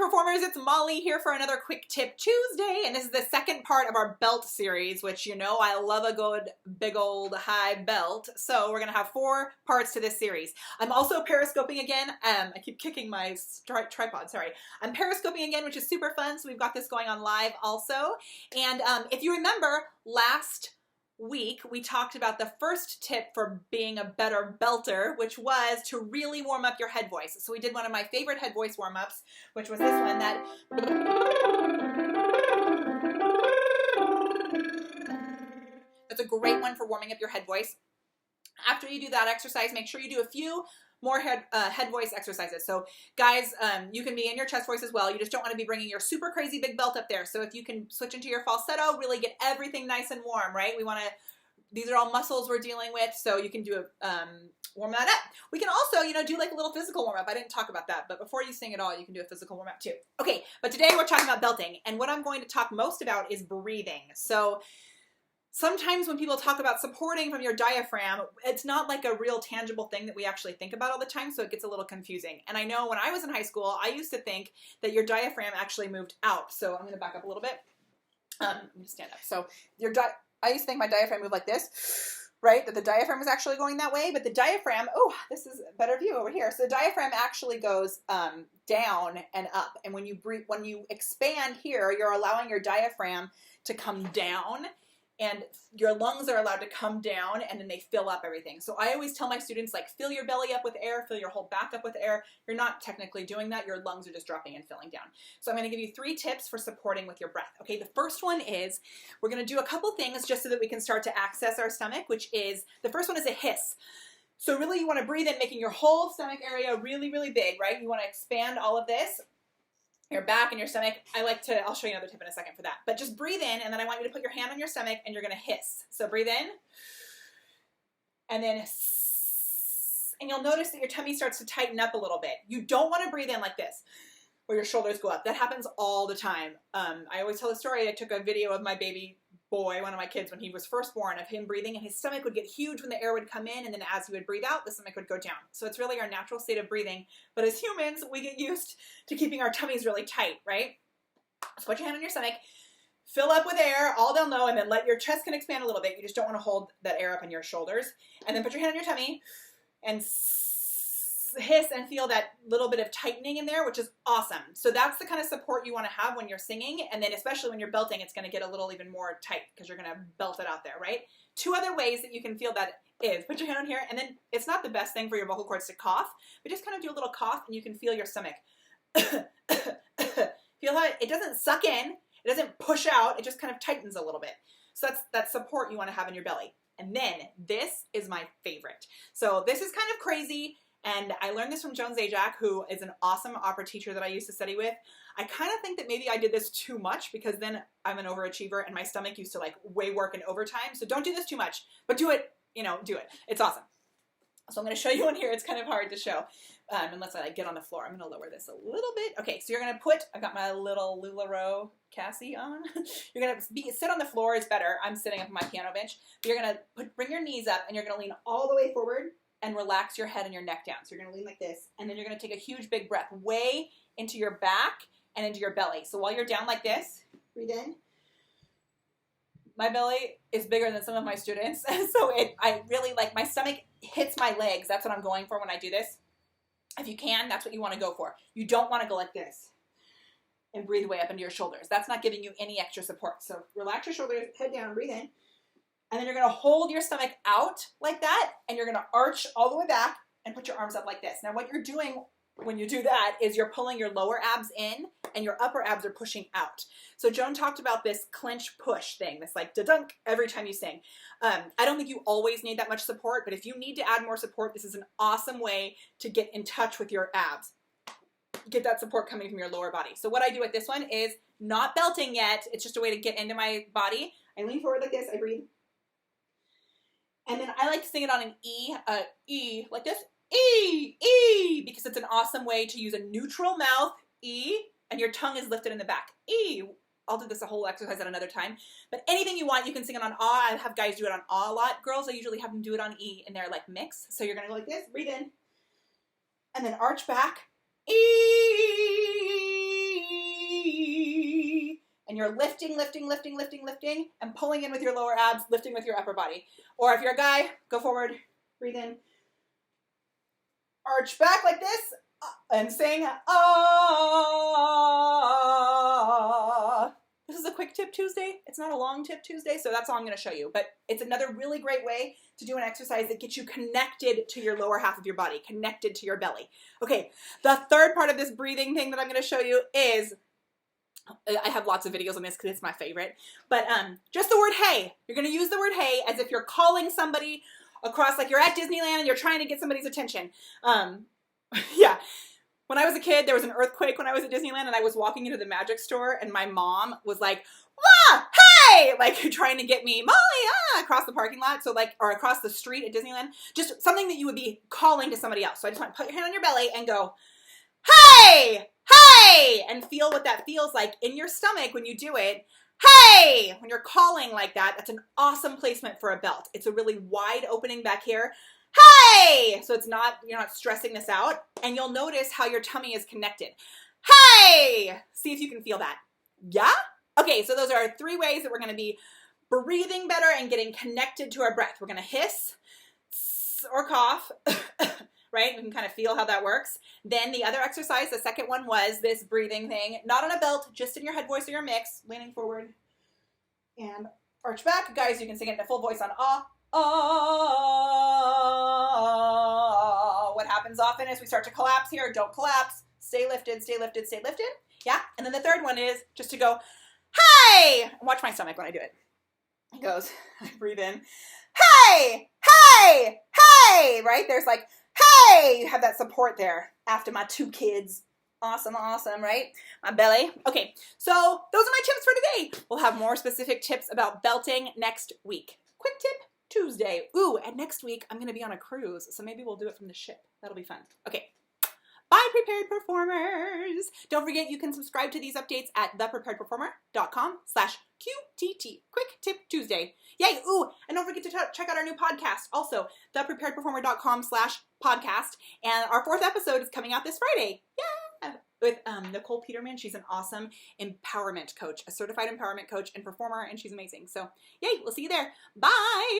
performers, it's Molly here for another Quick Tip Tuesday, and this is the second part of our belt series, which you know I love a good big old high belt, so we're going to have 4 parts to this series. I'm also periscoping again. I keep kicking my tripod, sorry. I'm periscoping again, which is super fun, so we've got this going on live also. And if you remember, last week we talked about the first tip for being a better belter, which was to really warm up your head voice. So we did one of my favorite head voice warm-ups, which was this one, that that's a great one for warming up your head voice. After you do that exercise, make sure you do a few more head voice exercises. So guys, you can be in your chest voice as well. You just don't want to be bringing your super crazy big belt up there. So if you can switch into your falsetto, really get everything nice and warm, right? We want to, these are all muscles we're dealing with, so you can do a, warm that up. We can also, you know, do like a little physical warm up. I didn't talk about that, but before you sing at all, you can do a physical warm up too. Okay, but today we're talking about belting, and what I'm going to talk most about is breathing. So sometimes when people talk about supporting from your diaphragm, it's not like a real tangible thing that we actually think about all the time, so it gets a little confusing. And I know when I was in high school, I used to think that your diaphragm actually moved out. So I'm going to back up a little bit. I'm going to stand up. So I used to think my diaphragm moved like this, right? That the diaphragm was actually going that way, but the diaphragm, oh, this is a better view over here. So the diaphragm actually goes down and up. And when you breathe, when you expand here, you're allowing your diaphragm to come down, and your lungs are allowed to come down, and then they fill up everything. So I always tell my students, like, fill your belly up with air, fill your whole back up with air. You're not technically doing that. Your lungs are just dropping and filling down. So I'm going to give you 3 tips for supporting with your breath. Okay, the first one is we're going to do a couple things just so that we can start to access our stomach, which is, the first one is a hiss. So really you want to breathe in, making your whole stomach area really, really big, right? You want to expand all of this. Your back and your stomach. I'll show you another tip in a second for that. But just breathe in, and then I want you to put your hand on your stomach, and you're going to hiss. So breathe in, and then and you'll notice that your tummy starts to tighten up a little bit. You don't want to breathe in like this, where your shoulders go up. That happens all the time. I always tell the story. I took a video of my baby boy, one of my kids, when he was first born, of him breathing, and his stomach would get huge when the air would come in, and then as he would breathe out, the stomach would go down. So it's really our natural state of breathing. But as humans, we get used to keeping our tummies really tight, right? So put your hand on your stomach, fill up with air, all they'll know, and then let your chest can expand a little bit. You just don't want to hold that air up in your shoulders. And then put your hand on your tummy and hiss and feel that little bit of tightening in there, which is awesome. So that's the kind of support you want to have when you're singing, and then especially when you're belting, it's going to get a little even more tight because you're going to belt it out there, right? 2 other ways that you can feel that is, put your hand on here, and then it's not the best thing for your vocal cords to cough, but just kind of do a little cough, and you can feel your stomach. Feel how it doesn't suck in, it doesn't push out, it just kind of tightens a little bit. So that's support you want to have in your belly. And then this is my favorite. So this is kind of crazy. And I learned this from Joan Zajac, who is an awesome opera teacher that I used to study with. I kind of think that maybe I did this too much, because then I'm an overachiever and my stomach used to like work in overtime. So don't do this too much, but do it, you know, do it. It's awesome. So I'm going to show you one here. It's kind of hard to show unless I get on the floor. I'm going to lower this a little bit. Okay, so you're going to put, I've got my little LuLaRoe Cassie on. You're going to sit on the floor is better. I'm sitting up on my piano bench. But you're going to bring your knees up, and you're going to lean all the way forward and relax your head and your neck down. So you're going to lean like this, and then you're going to take a huge big breath way into your back and into your belly. So while you're down like this, breathe in. My belly is bigger than some of my students, so I really like, my stomach hits my legs. That's what I'm going for when I do this. If you can, that's what you want to go for. You don't want to go like this and breathe way up into your shoulders. That's not giving you any extra support. So relax your shoulders, head down, breathe in. And then you're going to hold your stomach out like that, and you're going to arch all the way back and put your arms up like this. Now what you're doing when you do that is you're pulling your lower abs in, and your upper abs are pushing out. So Joan talked about this clench push thing, this like da-dunk every time you sing. I don't think you always need that much support, but if you need to add more support, this is an awesome way to get in touch with your abs. Get that support coming from your lower body. So what I do with this one is not belting yet. It's just a way to get into my body. I lean forward like this, I breathe. And then I like to sing it on an E, like this, E, because it's an awesome way to use a neutral mouth, E, and your tongue is lifted in the back, E. I'll do this a whole exercise at another time, but anything you want, you can sing it on ah. I have guys do it on ah a lot. Girls, I usually have them do it on E in their like mix. So you're going to go like this, breathe in, and then arch back, E, And you're lifting, lifting, lifting, lifting, lifting, and pulling in with your lower abs, lifting with your upper body. Or if you're a guy, go forward, breathe in, arch back like this, and sing, ah. This is a quick tip Tuesday. It's not a long tip Tuesday, so that's all I'm going to show you. But it's another really great way to do an exercise that gets you connected to your lower half of your body, connected to your belly. Okay, the third part of this breathing thing that I'm going to show you is, I have lots of videos on this because it's my favorite, but just the word hey. You're going to use the word hey as if you're calling somebody across, like you're at Disneyland and you're trying to get somebody's attention. Yeah. When I was a kid, there was an earthquake when I was at Disneyland, and I was walking into the magic store, and my mom was like, ah, hey, like trying to get me, Molly, across the parking lot, so like, or across the street at Disneyland, just something that you would be calling to somebody else. So I just want to put your hand on your belly and go, hey, hey, and feel what that feels like in your stomach when you do it. Hey, when you're calling like that, that's an awesome placement for a belt. It's a really wide opening back here. Hey! So it's not, you're not stressing this out, and you'll notice how your tummy is connected. Hey! See if you can feel that. Yeah? Okay, so those are 3 ways that we're going to be breathing better and getting connected to our breath. We're going to hiss or cough, right? We can kind of feel how that works. Then the other exercise, the second one, was this breathing thing, not on a belt, just in your head voice or your mix, leaning forward and arch back. Guys, you can sing it in a full voice on ah. Oh, what happens often is we start to collapse here. Don't collapse. Stay lifted, stay lifted, stay lifted. Yeah. And then the third one is just to go, hey, and watch my stomach when I do it. It goes, I breathe in, hey, hey, hey, right? There's like, hey, you have that support there after my 2 kids. Awesome, awesome, right? My belly. Okay, so those are my tips for today. We'll have more specific tips about belting next week. Quick tip Tuesday. Ooh, and next week I'm going to be on a cruise, so maybe we'll do it from the ship. That'll be fun. Okay. Bye, prepared performers. Don't forget you can subscribe to these updates at thepreparedperformer.com/QTT. Quick tip Tuesday. Yay. Ooh, and don't forget to check out our new podcast. Also, thepreparedperformer.com/podcast. And our 4th episode is coming out this Friday. Yeah. With Nicole Peterman. She's an awesome empowerment coach, a certified empowerment coach and performer, and she's amazing. So, yay, we'll see you there. Bye.